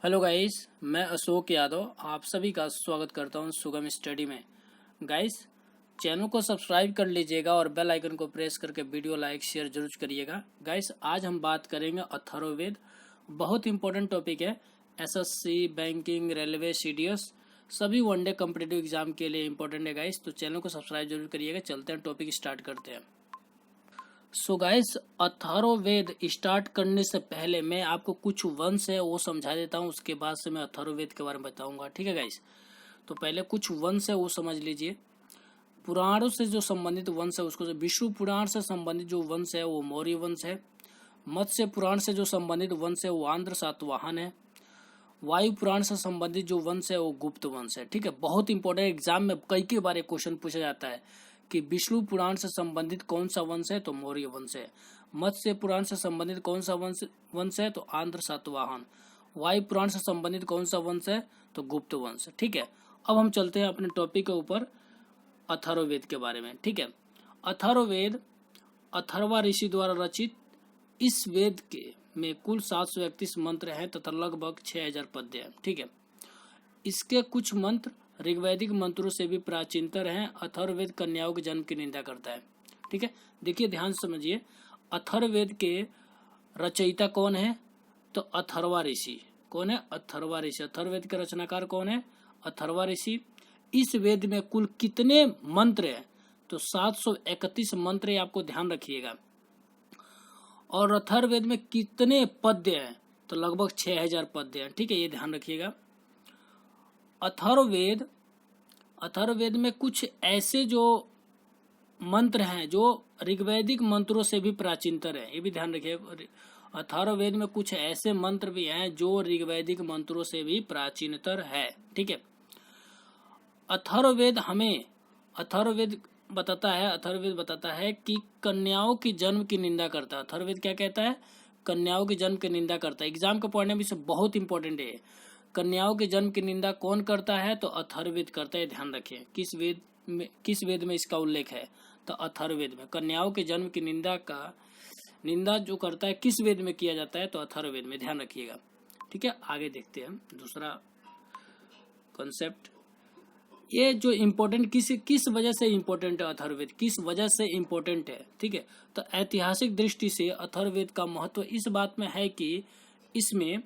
Hello guys, मैं अशोक यादव आप सभी का स्वागत करता हूं सुगम स्टडी में। गाइस, चैनल को सब्सक्राइब कर लीजिएगा और बेल आइकन को प्रेस करके वीडियो लाइक शेयर जरूर करिएगा। गाइस, आज हम बात करेंगे अथर्ववेद। बहुत इंपॉर्टेंट टॉपिक है। एसएससी, बैंकिंग, रेलवे, सीडीएस सभी वनडे कॉम्पिटिटिव एग्जाम के लिए इंपॉर्टेंट है गाइस, तो चैनल को सब्सक्राइब जरूर करिएगा। चलते हैं, टॉपिक स्टार्ट करते हैं। सो गाइस, अथर्ववेद स्टार्ट करने से पहले मैं आपको कुछ वंश है वो समझा देता हूँ, उसके बाद से मैं अथर्ववेद के बारे में बताऊंगा। ठीक है गाइस, तो पहले कुछ वंश है वो समझ लीजिए। पुराणों से जो संबंधित वंश है उसको, विष्णु पुराण से संबंधित जो वंश है वो मौर्य वंश है। मत्स्य पुराण से जो संबंधित वंश है वो आंध्र सातवाहन है। वायु पुराण से संबंधित जो वंश है वो गुप्त वंश है। ठीक है, बहुत इंपॉर्टेंट, एग्जाम में कई बार क्वेश्चन पूछा जाता है कि विष्णु पुराण से संबंधित कौन सा वंश है, तो मौर्य वंश है। मत्स्य पुराण से संबंधित कौन सा वंश है, तो आंध्र सातवाहन। वायु पुराण से संबंधित कौन सा वंश है, तो गुप्त वंश। ठीक है, अब हम चलते हैं अपने टॉपिक के ऊपर, अथर्ववेद के बारे में। ठीक है, अथर्ववेद अथर्वा ऋषि द्वारा रचित इस वेद के में कुल 731 मंत्र हैं तथा लगभग 6000 पद्य हैं। ठीक है, इसके कुछ मंत्र ऋग्वैदिक मंत्रों से भी प्राचीनतर हैं। अथर्ववेद कन्याओं के जन्म की निंदा करता है। ठीक है, देखिए ध्यान से समझिए, अथर्ववेद के रचयिता कौन है, तो अथर्वा ऋषि। कौन है? अथर्वा ऋषि। अथर्ववेद के रचनाकार कौन है? अथर्वा ऋषि। इस वेद में कुल कितने मंत्र हैं, तो 731 मंत्र, आपको ध्यान रखिएगा। और अथर्ववेद में कितने पद्य हैं, तो लगभग 6000 पद्य हैं। ठीक है, ये ध्यान रखिएगा। अथर्ववेद में कुछ ऐसे जो मंत्र हैं जो ऋग्वैदिक मंत्रों से भी प्राचीनतर है, ये भी ध्यान रखिएगा। अथर्ववेद में कुछ ऐसे मंत्र भी हैं जो ऋग्वैदिक मंत्रों से भी प्राचीनतर है। ठीक है, अथर्ववेद बताता है कि कन्याओं की जन्म की निंदा करता है। अथर्ववेद क्या कहता है? कन्याओं के जन्म की निंदा करता है। एग्जाम के पढ़ने में से बहुत इंपॉर्टेंट है। कन्याओं के जन्म की निंदा कौन करता है, तो अथर्ववेद करता है। ध्यान रखिए, किस वेद में इसका उल्लेख है, तो अथर्ववेद में। कन्याओं के जन्म की निंदा जो करता है किस वेद में किया जाता है, तो अथर्ववेद में। ध्यान रखिएगा। ठीक है, आगे देखते हैं दूसरा कॉन्सेप्ट। ये जो इम्पोर्टेंट किस वजह से इम्पोर्टेंट है अथर्ववेद, किस वजह से इम्पोर्टेंट है? ठीक है, तो ऐतिहासिक दृष्टि से अथर्ववेद का महत्व इस बात में है कि इसमें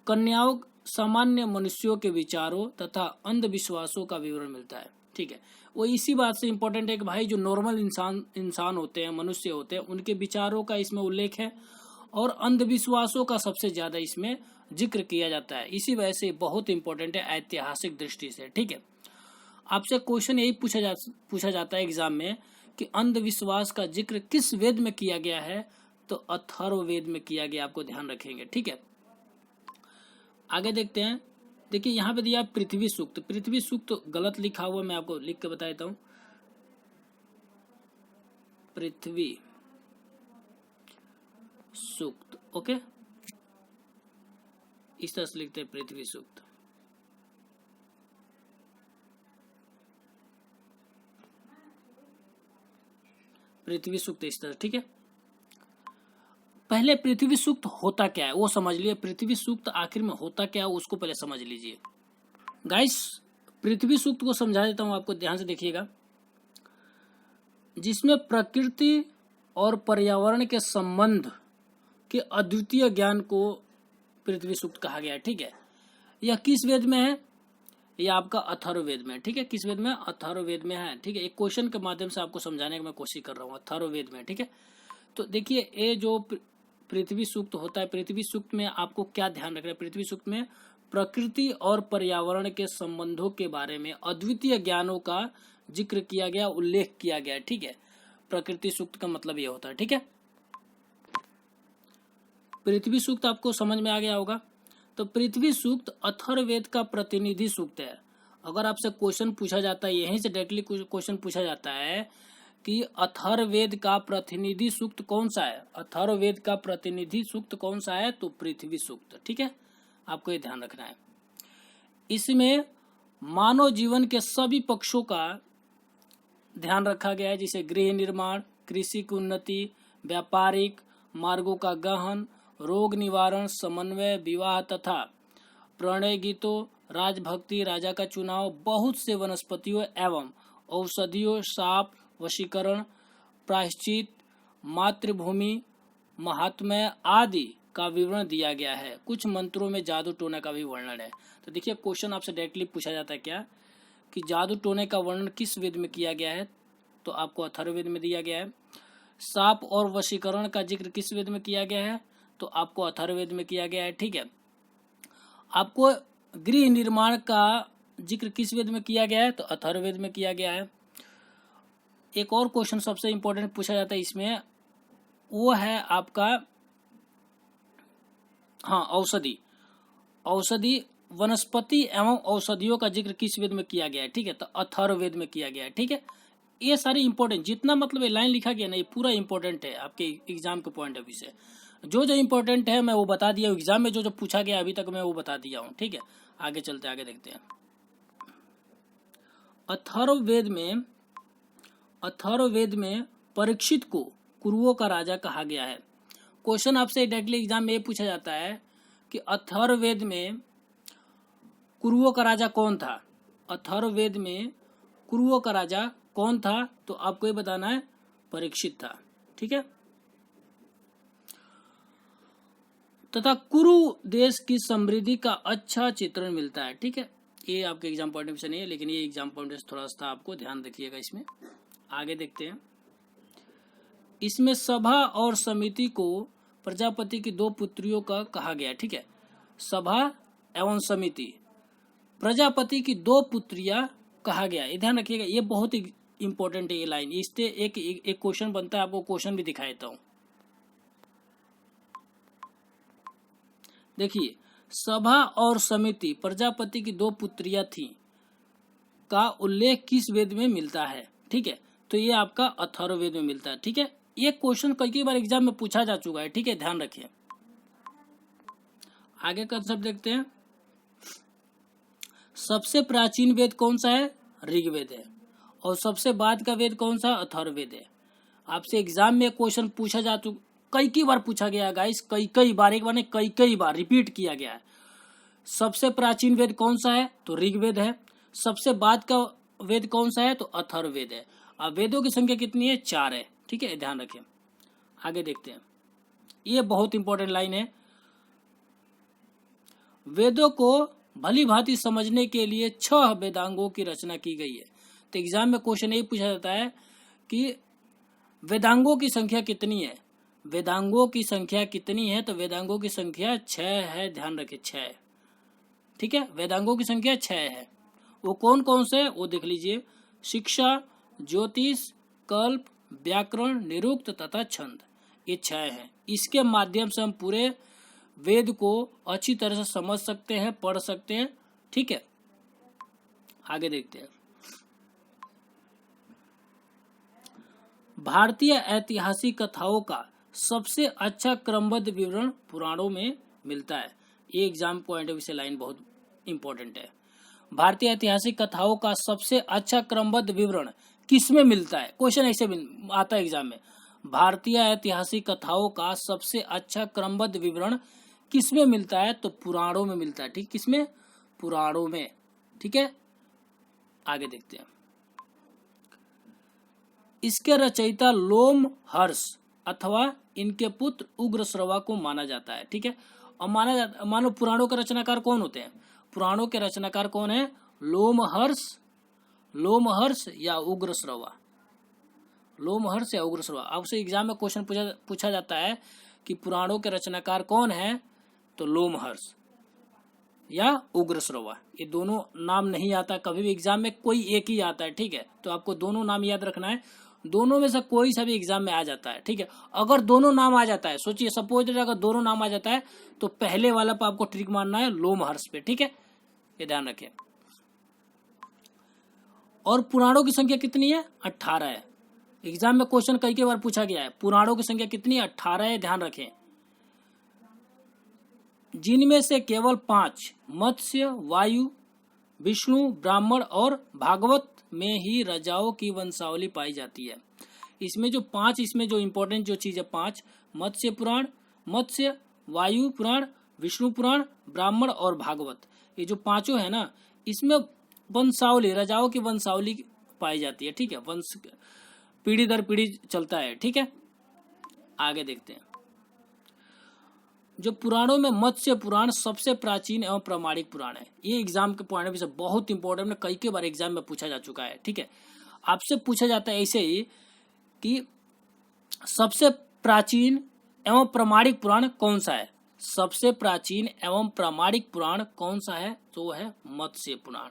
कन्याओं, सामान्य मनुष्यों के विचारों तथा अंधविश्वासों का विवरण मिलता है। ठीक है, वो इसी बात से इम्पोर्टेंट है कि भाई जो नॉर्मल इंसान होते हैं, मनुष्य होते हैं, उनके विचारों का इसमें उल्लेख है और अंधविश्वासों का सबसे ज्यादा इसमें जिक्र किया जाता है। इसी वजह से बहुत इंपॉर्टेंट है ऐतिहासिक दृष्टि से। ठीक है, आपसे क्वेश्चन यही पूछा जाता है एग्जाम में कि अंधविश्वास का जिक्र किस वेद में किया गया है, तो अथर्ववेद में किया गया। आपको ध्यान रखेंगे। ठीक है, आगे देखते हैं। देखिए यहाँ पे दिया पृथ्वी सूक्त। पृथ्वी सूक्त गलत लिखा हुआ, मैं आपको लिख के बता देता हूँ। पृथ्वी सूक्त, ओके, इस तरह से लिखते हैं पृथ्वी सूक्त। पृथ्वी सूक्त इस तरह। ठीक है, पहले पृथ्वी सूक्त होता क्या है वो समझ लिए। पृथ्वी सूक्त आखिर में होता क्या है उसको पहले समझ लीजिए। गाइस, पृथ्वी सूक्त को समझा देता हूं आपको, ध्यान से देखिएगा। जिसमें प्रकृति और पर्यावरण के संबंध के अद्वितीय ज्ञान को पृथ्वी सूक्त कहा गया है। ठीक है, यह किस वेद में है? यह आपका अथर्ववेद में। ठीक है, किस वेद में? अथर्ववेद में है। ठीक है, एक क्वेश्चन के माध्यम से आपको समझाने की मैं कोशिश कर रहा हूँ, अथर्ववेद में। ठीक है, तो देखिए ये जो पृथ्वी सूक्त होता है, पृथ्वी सूक्त में आपको क्या ध्यान रखना है? पृथ्वी सूक्त में प्रकृति और पर्यावरण के संबंधों के बारे में अद्वितीय ज्ञानों का जिक्र किया गया, उल्लेख किया गया। ठीक है, प्रकृति सूक्त का मतलब यह होता है। ठीक है, पृथ्वी सूक्त आपको समझ में आ गया होगा। तो पृथ्वी सूक्त अथर्ववेद का प्रतिनिधि सूक्त है। अगर आपसे क्वेश्चन पूछा जाता है, यहीं से डायरेक्टली क्वेश्चन पूछा जाता है कि अथर्ववेद का प्रतिनिधि सूक्त कौन सा है, अथर्ववेद का प्रतिनिधि सूक्त कौन सा है, तो पृथ्वी सूक्त। ठीक है, आपको ये ध्यान रखना है। इसमें मानव जीवन के सभी पक्षों का ध्यान रखा गया है, जैसे गृह निर्माण, कृषि की उन्नति, व्यापारिक मार्गों का गहन, रोग निवारण, समन्वय, विवाह तथा प्रणय गीतों, राजभक्ति, राजा का चुनाव, बहुत से वनस्पतियों एवं औषधियों, शाप, वशीकरण, प्रायश्चित, मातृभूमि, महात्म्य आदि का विवरण दिया गया है। कुछ मंत्रों में जादू टोने का भी वर्णन है। तो देखिए क्वेश्चन आपसे डायरेक्टली पूछा जाता है क्या कि जादू टोने का वर्णन किस वेद में किया गया है, तो आपको अथर्ववेद में दिया गया है। शाप और वशीकरण का जिक्र किस वेद में किया गया है, तो आपको अथर्ववेद में किया गया है। ठीक है, आपको गृह निर्माण का जिक्र किस वेद में किया गया है, तो अथर्ववेद में किया गया है। एक और क्वेश्चन सबसे इंपॉर्टेंट पूछा जाता है इसमें, वो है आपका औषधि वनस्पति एवं औषधियों का जिक्र किस वेद में किया गया है। ठीक है, तो अथर्ववेद में किया गया है। ठीक है, ये सारी इंपॉर्टेंट जितना मतलब ये लाइन लिखा गया ना, ये पूरा इंपॉर्टेंट है आपके एग्जाम के पॉइंट ऑफ व्यू से। जो इंपॉर्टेंट है मैं वो बता दिया, एग्जाम में जो पूछा गया अभी तक मैं वो बता दिया हूँ। ठीक है, आगे चलते आगे देखते हैं। अथर्ववेद में परीक्षित को कुरुओं का राजा कहा गया है। क्वेश्चन आपसे डायरेक्टली एग्जाम में ये पूछा जाता है कि अथर्ववेद में कुरुओं का राजा कौन था। अथर्ववेद में कुरुओं का राजा कौन था, तो आपको ये बताना है परीक्षित था। ठीक है, तथा कुरु देश की समृद्धि का अच्छा चित्रण मिलता है। ठीक है, ये आपके एग्जाम पॉइंट ऑफ व्यू से नहीं है, लेकिन ये एग्जाम पॉइंट ऑफ व्यू थोड़ा सा आपको ध्यान रखिएगा इसमें। आगे देखते हैं। इसमें सभा और समिति को प्रजापति की 2 पुत्रियों का कहा गया। ठीक है, सभा एवं समिति, प्रजापति की 2 पुत्रियां कहा गया। ये ध्यान रखिएगा, ये बहुत ही इंपॉर्टेंट है ये लाइन। इससे एक क्वेश्चन बनता है, आपको क्वेश्चन भी दिखा देता हूं। देखिए, सभा और समिति प्रजापति की 2 पुत्रियां थीं का उल्लेख किस वेद में मिलता है। ठीक है, तो ये आपका अथर्ववेद में मिलता है। ठीक है, ये क्वेश्चन कई बार एग्जाम में पूछा जा चुका है। ठीक है, ध्यान रखिए। आगे कंसेप्ट देखते हैं। सबसे प्राचीन वेद कौन सा है, ऋग्वेद है, और सबसे बाद का वेद कौन सा, अथर्ववेद है। आपसे एग्जाम में क्वेश्चन पूछा जा चुका, कई बार पूछा गया गाइस, कई बार, एक बार नहीं कई बार रिपीट किया गया है। सबसे प्राचीन वेद कौन सा है, तो ऋग्वेद है। सबसे बाद का वेद कौन सा है, तो अथर्ववेद है। अब वेदों की संख्या कितनी है, 4 है। ठीक है, ध्यान रखें। आगे देखते हैं, ये बहुत इंपॉर्टेंट लाइन है। वेदों को भली भांति समझने के लिए 6 वेदांगों की रचना की गई है। तो एग्जाम में क्वेश्चन यही पूछा जाता है कि वेदांगों की संख्या कितनी है, वेदांगों की संख्या कितनी है, तो वेदांगों की संख्या 6 है। ध्यान रखें, 6। ठीक है, वेदांगों की संख्या 6 है। वो कौन कौन से, वो देख लीजिए। शिक्षा, ज्योतिष, कल्प, व्याकरण, निरुक्त तथा छंद, ये 6 है। इसके माध्यम से हम पूरे वेद को अच्छी तरह से समझ सकते हैं, पढ़ सकते हैं। ठीक है, आगे देखते हैं। भारतीय ऐतिहासिक कथाओं का सबसे अच्छा क्रमबद्ध विवरण पुराणों में मिलता है। ये एग्जाम पॉइंट ऑफ व्यू से लाइन बहुत इंपॉर्टेंट है। भारतीय ऐतिहासिक कथाओं का सबसे अच्छा क्रमबद्ध विवरण किसमें मिलता है, क्वेश्चन ऐसे आता है एग्जाम में। भारतीय ऐतिहासिक कथाओं का सबसे अच्छा क्रमबद्ध विवरण किसमें मिलता है, तो पुराणों में मिलता है। ठीक, किसमें, पुराणों में। ठीक है, आगे देखते हैं। इसके रचयिता लोमहर्ष अथवा इनके पुत्र उग्रश्रवा को माना जाता है। ठीक है, और मानो पुराणों के रचनाकार कौन होते हैं, पुराणों के रचनाकार कौन है, लोमहर्ष या उग्रश्रवा। लोमहर्ष या उग्रश्रवा। आपसे एग्जाम में क्वेश्चन पूछा जाता है कि पुराणों के रचनाकार कौन है, तो लोमहर्ष या उग्रश्रवा। ये दोनों नाम नहीं आता कभी भी एग्जाम में, कोई एक ही आता है। ठीक है, तो आपको दोनों नाम याद रखना है। दोनों में से कोई सा भी एग्जाम में आ जाता है। ठीक है, अगर दोनों नाम आ जाता है, सोचिए सपोज अगर दोनों नाम आ जाता है, तो पहले वाला पर आपको ट्रिक मारना है लोमहर्ष पे। ठीक है, ये ध्यान रखें। और पुराणों की संख्या कितनी है, 18 है। एग्जाम में क्वेश्चन कई बार पूछा गया है, पुराणों की संख्या कितनी है, 18 है। ध्यान रखें, जिनमें से केवल 5 मत्स्य, वायु, विष्णु, ब्राह्मण और भागवत में ही राजाओं की वंशावली पाई जाती है। इसमें जो 5, इसमें जो इम्पोर्टेंट जो चीज है 5, मत्स्य पुराण, मत्स्य, वायु पुराण, विष्णु पुराण, ब्राह्मण और भागवत, ये जो पांचों है ना, इसमें वंशावली, राजाओं की वंशावली पाई जाती है। ठीक है, वंश पीढ़ी दर पीढ़ी चलता है। ठीक है, आगे देखते हैं। जो पुराणों में मत्स्य पुराण सबसे प्राचीन एवं प्रामाणिक पुराण है। ये एग्जाम के पॉइंट ऑफ व्यू से बहुत इंपॉर्टेंट है, कई बार एग्जाम में पूछा जा चुका है। ठीक है, आपसे पूछा जाता है ऐसे ही कि सबसे प्राचीन एवं प्रामाणिक पुराण कौन सा है। सबसे प्राचीन एवं प्रामाणिक पुराण कौन सा है, तो वो है मत्स्य पुराण।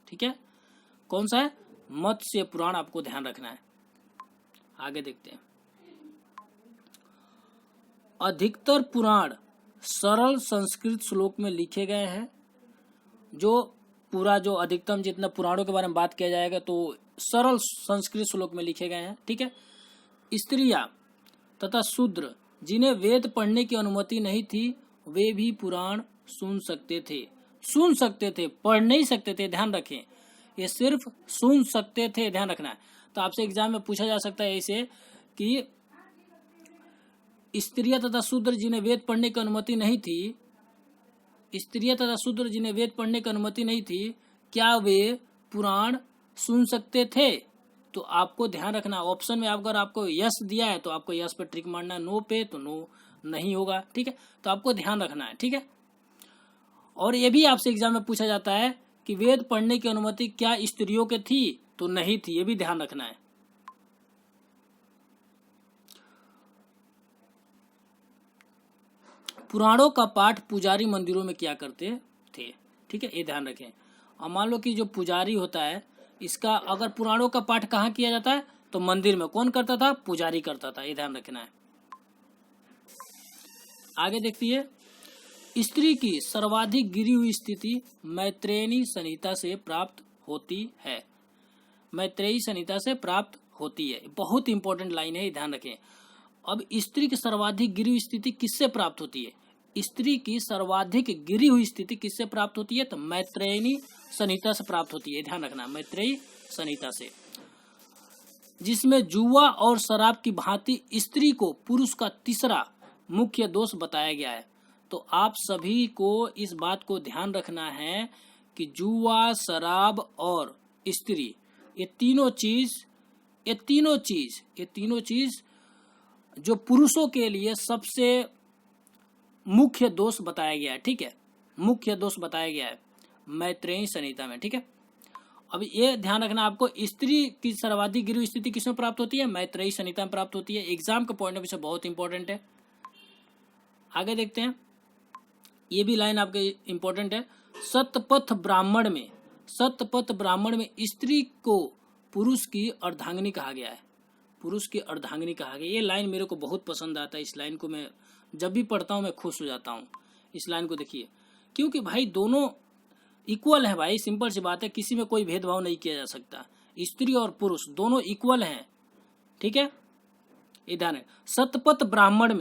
ठीक है, कौन सा है, मत्स्य पुराण, आपको ध्यान रखना है। आगे देखते हैं। अधिकतर पुराण सरल संस्कृत श्लोक में लिखे गए हैं। जो पूरा जो अधिकतम जितना पुराणों के बारे में बात किया जाएगा तो सरल संस्कृत श्लोक में लिखे गए हैं। ठीक है, स्त्रियां तथा शूद्र जिन्हें वेद पढ़ने की अनुमति नहीं थी वे भी पुराण सुन सकते थे। सुन सकते थे, पढ़ नहीं सकते थे, ध्यान रखें, ये सिर्फ सुन सकते थे, ध्यान रखना है। तो आपसे एग्जाम में पूछा जा सकता है ऐसे कि स्त्रियां तथा शूद्र जिन्हें वेद पढ़ने की अनुमति नहीं थी, स्त्रियां तथा शूद्र जिन्हें वेद पढ़ने की अनुमति नहीं थी, क्या वे पुराण सुन सकते थे। तो आपको ध्यान रखना, ऑप्शन में अगर आपको यस दिया है तो आपको यस पे ट्रिक मारना, नो पे तो नो नहीं होगा। ठीक है, तो आपको ध्यान रखना है। ठीक है, और ये भी आपसे एग्जाम में पूछा जाता है कि वेद पढ़ने की अनुमति क्या स्त्रियों के थी, तो नहीं थी, ये भी ध्यान रखना है। पुराणों का पाठ पुजारी मंदिरों में किया करते थे। ठीक है, ये ध्यान रखें। और मान लो कि जो पुजारी होता है, इसका अगर पुराणों का पाठ कहाँ किया जाता है, तो मंदिर में। कौन करता था, पुजारी करता था, ये ध्यान रखना है। आगे देखिए। स्त्री की सर्वाधिक गिरी हुई स्थिति मैत्रेयी संहिता से प्राप्त होती है। मैत्रेयी संहिता से प्राप्त होती है, बहुत इंपॉर्टेंट लाइन है, ध्यान रखें। अब स्त्री की सर्वाधिक गिरी हुई स्थिति किससे प्राप्त होती है। स्त्री की सर्वाधिक गिरी हुई स्थिति किससे प्राप्त होती है, तो मैत्रेयी संहिता से प्राप्त होती है, ध्यान रखना, मैत्रेयी संहिता से, जिसमें जुआ और शराब की भांति स्त्री को पुरुष का तीसरा मुख्य दोष बताया गया है। तो आप सभी को इस बात को ध्यान रखना है कि जुआ, शराब और स्त्री, ये तीनों चीज जो पुरुषों के लिए सबसे मुख्य दोष बताया गया है। ठीक है, मुख्य दोष बताया गया है मैत्रेयी संहिता में। ठीक है, अब ये ध्यान रखना आपको, स्त्री की सर्वाधिक गिरी स्थिति किसमें प्राप्त होती है, मैत्रेयी संहिता में प्राप्त होती है। एग्जाम के पॉइंट ऑफ व्यू से बहुत इंपॉर्टेंट है। आगे देखते हैं, ये भी लाइन आपके इंपॉर्टेंट है। सतपथ ब्राह्मण में स्त्री को पुरुष की अर्धांगिनी कहा गया है। पुरुष की अर्धांगिनी कहा गया। ये लाइन मेरे को बहुत पसंद आता है, इस लाइन को मैं जब भी पढ़ता हूँ मैं खुश हो जाता हूँ। इस लाइन को देखिए, क्योंकि भाई दोनों इक्वल है भाई, सिंपल सी बात है, किसी में कोई भेदभाव नहीं किया जा सकता। स्त्री और पुरुष दोनों इक्वल हैं। ठीक है, ध्यान है। सतपथ ब्राह्मण,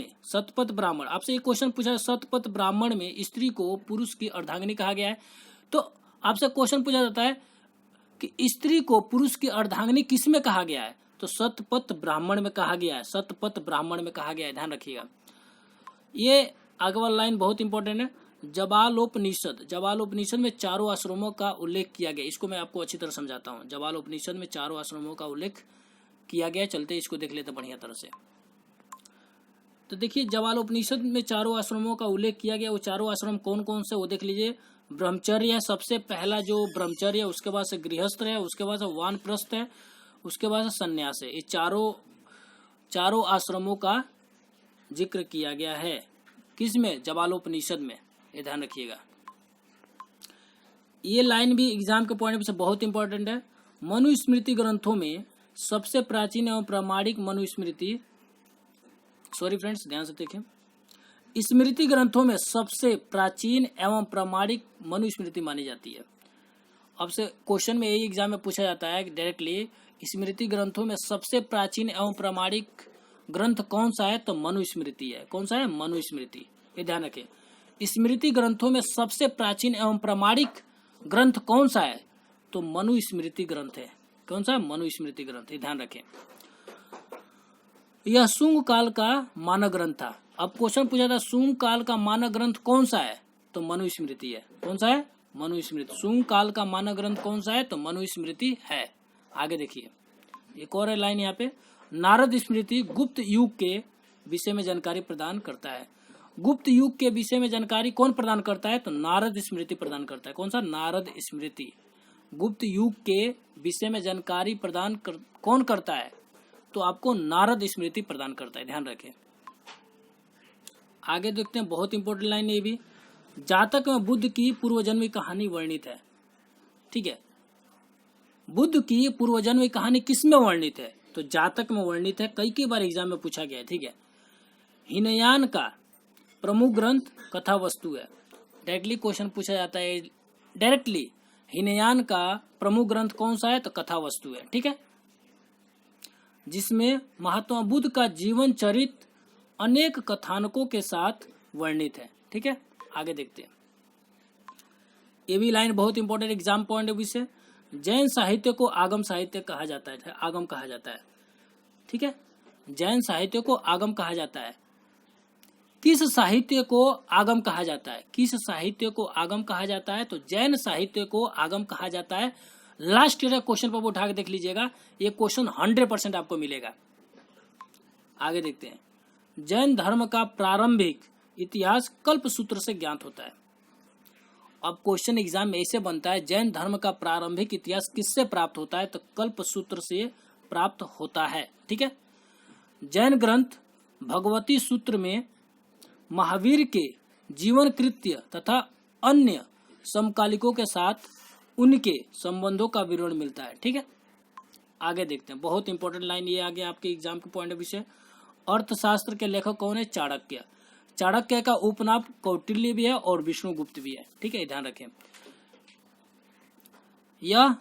आपसे एक क्वेश्चन पूछा है, सतपथ ब्राह्मण में स्त्री को पुरुष की अर्धांगिनी कहा गया है। तो आपसे क्वेश्चन पूछा जाता है कि स्त्री को पुरुष की अर्धांगिनी किस में कहा गया है, तो सतपथ ब्राह्मण में कहा गया है, सतपथ ब्राह्मण में कहा गया है, ध्यान रखिएगा। ये आगे वाला लाइन बहुत इंपॉर्टेंट है। जबालोपनिषद में चारों आश्रमों का उल्लेख किया गया। इसको मैं आपको अच्छी तरह समझाता हूँ। जबालोपनिषद में चारों आश्रमों का उल्लेख किया गया। चलते इसको देख लेते बढ़िया तरह से। तो देखिए, जबालोपनिषद में चारों आश्रमों का उल्लेख किया गया। वो चारों आश्रम कौन कौन से, वो देख लीजिए। ब्रह्मचर्य है, सबसे पहला जो ब्रह्मचर्य, उसके बाद से गृहस्थ है, उसके बाद से वानप्रस्थ है, उसके बाद से संन्यास है। ये चारों आश्रमों का जिक्र किया गया है। किसमें, जबालोपनिषद में, ये ध्यान रखिएगा। ये लाइन भी एग्जाम के पॉइंट से बहुत इंपॉर्टेंट है। मनुस्मृति ग्रंथों में सबसे प्राचीन एवं प्रामाणिक मनुस्मृति, सॉरी फ्रेंड्स ध्यान से देखें, स्मृति ग्रंथों में सबसे प्राचीन एवं प्रामाणिक मनुस्मृति मानी जाती है। अब से क्वेश्चन में यही एग्जाम में पूछा जाता है डायरेक्टली, स्मृति ग्रंथों में सबसे प्राचीन एवं प्रामाणिक ग्रंथ कौन सा है, तो मनुस्मृति है। कौन सा है, मनुस्मृति, ये ध्यान रखें। स्मृति ग्रंथों में सबसे प्राचीन एवं प्रामाणिक ग्रंथ कौन सा है, तो मनुस्मृति ग्रंथ है। कौन सा, मनुस्मृति ग्रंथ, ये ध्यान रखें। यह शुंग काल का मानक ग्रंथ था। अब क्वेश्चन पूछा था शुंग काल का मानक ग्रंथ कौन सा है, तो मनुस्मृति है। कौन सा है? मनुस्मृति। शुंग काल का मानक ग्रंथ कौन सा है, तो मनुस्मृति है। आगे देखिए एक और लाइन यहाँ पे, नारद स्मृति गुप्त युग के विषय में जानकारी प्रदान करता है। गुप्त युग के विषय में जानकारी कौन प्रदान करता है, तो नारद स्मृति प्रदान करता है। कौन सा? नारद स्मृति। गुप्त युग के विषय में जानकारी प्रदान कौन करता है, तो आपको नारद स्मृति प्रदान करता है, ध्यान रखें। आगे देखते हैं, बहुत इंपॉर्टेंट लाइन है ये भी। जातक में बुद्ध की पूर्वजन्म कहानी वर्णित है। ठीक है, बुद्ध की पूर्वजन्म कहानी किसमें वर्णित है, तो जातक में वर्णित है। कई बार एग्जाम में पूछा गया है। ठीक है, हीनयान का प्रमुख ग्रंथ कथा वस्तु है। डायरेक्टली क्वेश्चन पूछा जाता है डायरेक्टली, हीनयान का प्रमुख ग्रंथ कौन सा है, तो कथा वस्तु है। ठीक है, जिसमें महात्मा बुद्ध का जीवन चरित्र अनेक कथानकों के साथ वर्णित है। ठीक है, आगे देखते हैं। ये भी लाइन बहुत important exam point of view से। जैन साहित्य को आगम साहित्य कहा जाता है, आगम कहा जाता है। ठीक है, जैन साहित्य को आगम कहा जाता है। किस साहित्य को आगम कहा जाता है? किस साहित्य को आगम कहा जाता है, तो जैन साहित्य को आगम कहा जाता है। लास्ट ईयर क्वेश्चन पर उठा के देख लीजिएगा, ये क्वेश्चन 100% आपको मिलेगा। आगे देखते हैं, जैन धर्म का प्रारंभिक इतिहास कल्पसूत्र से ज्ञात होता है। अब क्वेश्चन एग्जाम में ऐसे बनता है, जैन धर्म का प्रारंभिक इतिहास किससे प्राप्त होता है, तो कल्पसूत्र से प्राप्त होता है। ठीक है, जैन ग्रंथ भगवती सूत्र में महावीर के जीवन कृत्य तथा अन्य समकालिकों के साथ उनके संबंधों का विवरण मिलता है। ठीक है, आगे देखते हैं, बहुत इंपॉर्टेंट लाइन ये आगे आपके एग्जाम के पॉइंट ऑफ व्यू से। अर्थशास्त्र के लेखक कौन है? चाणक्य। चाणक्य का उपनाम कौटिल्य भी है और विष्णुगुप्त भी है। ठीक है, ध्यान रखें। यह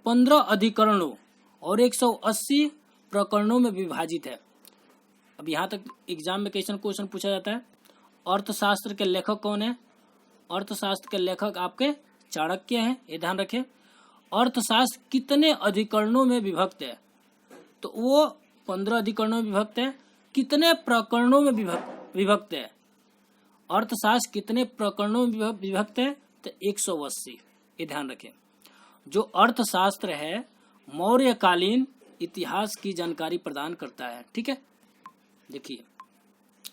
15 अधिकरणों और 180 प्रकरणों में विभाजित है। अब यहाँ तक एग्जाम में क्वेश्चन पूछा जाता है, अर्थशास्त्र के लेखक कौन है? अर्थशास्त्र के लेखक आपके चाणक्य हैं, ये ध्यान रखें। अर्थशास्त्र कितने अधिकरणों में विभक्त है, तो वो 15 अधिकरणों में विभक्त है। कितने प्रकरणों में विभक्त है? अर्थशास्त्र कितने प्रकरणों में विभक्त है, तो 180, ये ध्यान रखें। जो अर्थशास्त्र है मौर्यकालीन इतिहास की जानकारी प्रदान करता है। ठीक है, देखिए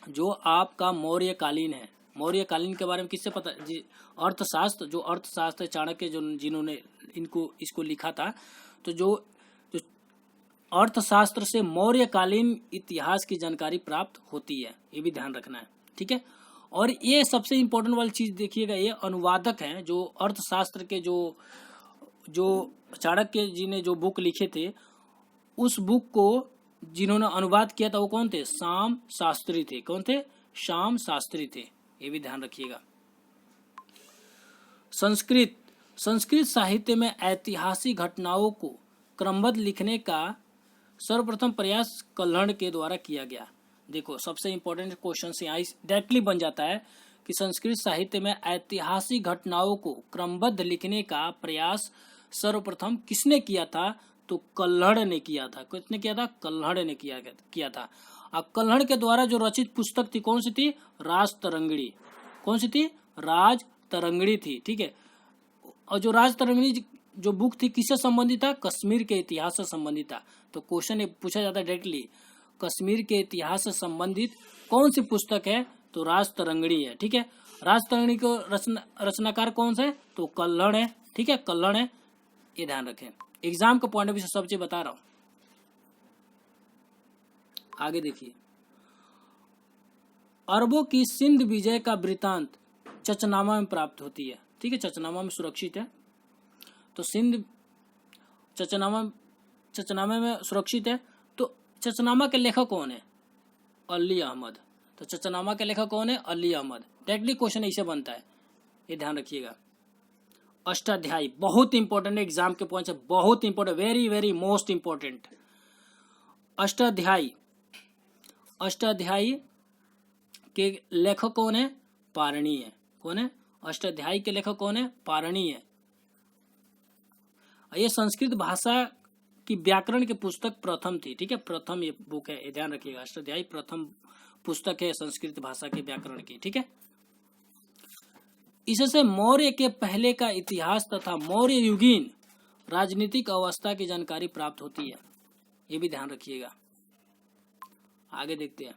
जो आपका मौर्यकालीन है, मौर्यकालीन के बारे में किससे पता जी? अर्थशास्त्र, जो अर्थशास्त्र चाणक्य जिन्होंने इसको लिखा था, तो जो अर्थशास्त्र से मौर्यकालीन इतिहास की जानकारी प्राप्त होती है, ये भी ध्यान रखना है। ठीक है, और ये सबसे इम्पोर्टेंट वाली चीज देखिएगा, ये अनुवादक हैं जो अर्थशास्त्र के जो चाणक्य जी ने जो बुक लिखे थे, उस बुक को जिन्होंने अनुवाद किया था वो कौन थे? श्याम शास्त्री थे। कौन थे? श्याम शास्त्री थे, ये भी ध्यान रखिएगा। संस्कृत साहित्य में ऐतिहासिक घटनाओं को क्रमबद्ध लिखने का सर्वप्रथम प्रयास कल्हड़ के द्वारा किया गया। देखो सबसे इंपॉर्टेंट क्वेश्चन से यहाँ डायरेक्टली बन जाता है कि संस्कृत साहित्य में ऐतिहासिक घटनाओं को क्रमबद्ध लिखने का प्रयास सर्वप्रथम किसने किया था? तो कल्हड़ ने किया था। किसने किया था? कल्हड़ ने किया था। अब कल्हड़ के द्वारा जो रचित पुस्तक थी कौन सी थी? राज तरंगिणी। कौन सी थी? राज तरंगिणी थी। ठीक है, और जो राज तरंगिणी जो बुक थी किससे संबंधित था? कश्मीर के इतिहास से संबंधित था। तो क्वेश्चन ये पूछा जाता है डायरेक्टली, कश्मीर के इतिहास से संबंधित कौन सी पुस्तक है? तो राज तरंगिणी है। ठीक है, राज तरंगिणी को रचनाकार कौन सा है? तो कल्हड़ है। ठीक है, कल्हड़ है, ये ध्यान रखें। एग्जाम का पॉइंट ऑफ व्यू से सब चीज बता रहा हूं। आगे देखिए, अरबों की सिंध विजय का वृतांत चचनामा में प्राप्त होती है। ठीक है, चचनामा में सुरक्षित है। तो सिंध चचनामा में सुरक्षित है। तो चचनामा के लेखक कौन है? अली अहमद। तो चचनामा के लेखक कौन है? अली अहमद। डायरेक्टली क्वेश्चन ऐसे बनता है, ये ध्यान रखिएगा। अष्टाध्यायी बहुत इंपॉर्टेंट एग्जाम के पॉइंट से, बहुत important, very very most important. Ashtadhyayi के लेखक कौन है? पारणी है। कौन है? अष्टाध्यायी के लेखक कौन है? पारणी है। ये संस्कृत भाषा की व्याकरण की पुस्तक प्रथम थी। ठीक है, प्रथम ये बुक है, ध्यान रखिएगा। अष्टाध्यायी प्रथम पुस्तक है संस्कृत भाषा के व्याकरण की, ठीक है। इससे मौर्य के पहले का इतिहास तथा मौर्य युगीन राजनीतिक अवस्था की जानकारी प्राप्त होती है, ये भी ध्यान रखिएगा। आगे देखते हैं।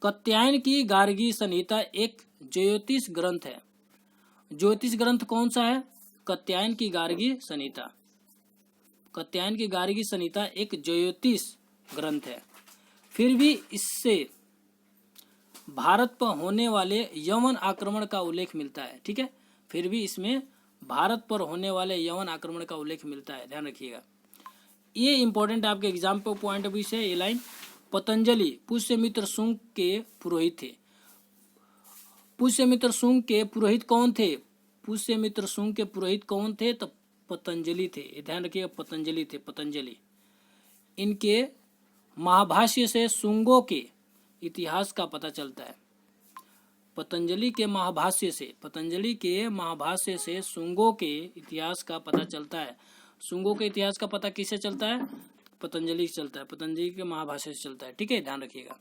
कात्यायन की गार्गी संहिता एक ज्योतिष ग्रंथ है। ज्योतिष ग्रंथ कौन सा है? कात्यायन की गार्गी संहिता। कात्यायन की गार्गी संहिता एक ज्योतिष ग्रंथ है। फिर भी इससे भारत पर होने वाले यवन आक्रमण का उल्लेख मिलता है, ठीक है। फिर भी इसमें भारत पर होने वाले यवन आक्रमण का उल्लेख मिलता है, ध्यान रखिएगा। ये इंपॉर्टेंट आपके एग्जाम पे पॉइंट ऑफ व्यू से ये लाइन। पतंजलि पुष्यमित्र शुंग के पुरोहित थे। पुष्यमित्र शुंग के पुरोहित कौन थे? पुष्यमित्र शुंग के पुरोहित कौन थे? तो पतंजलि थे, ध्यान रखिएगा, पतंजलि थे, पतंजलि। इनके महाभाष्य से शुंगों के इतिहास का पता चलता है। पतंजलि के महाभाष्य से शुंगों के इतिहास का पता चलता है। शुंगों के इतिहास का पता किससे चलता है? पतंजलि से चलता है, पतंजलि के महाभाष्य से चलता है, ठीक है, ध्यान रखिएगा।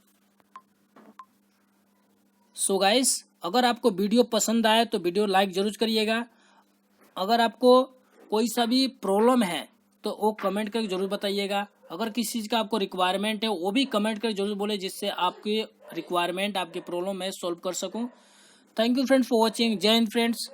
सो गाइस, अगर आपको वीडियो पसंद आए तो वीडियो लाइक जरूर करिएगा। अगर आपको कोई सा भी प्रॉब्लम है तो वो कमेंट करके जरूर बताइएगा। अगर किसी चीज़ का आपको रिक्वायरमेंट है वो भी कमेंट करके जरूर बोले, जिससे आपकी रिक्वायरमेंट, आपकी प्रॉब्लम मैं सॉल्व कर सकूं। Thank you friends for watching. जय हिंद फ्रेंड्स।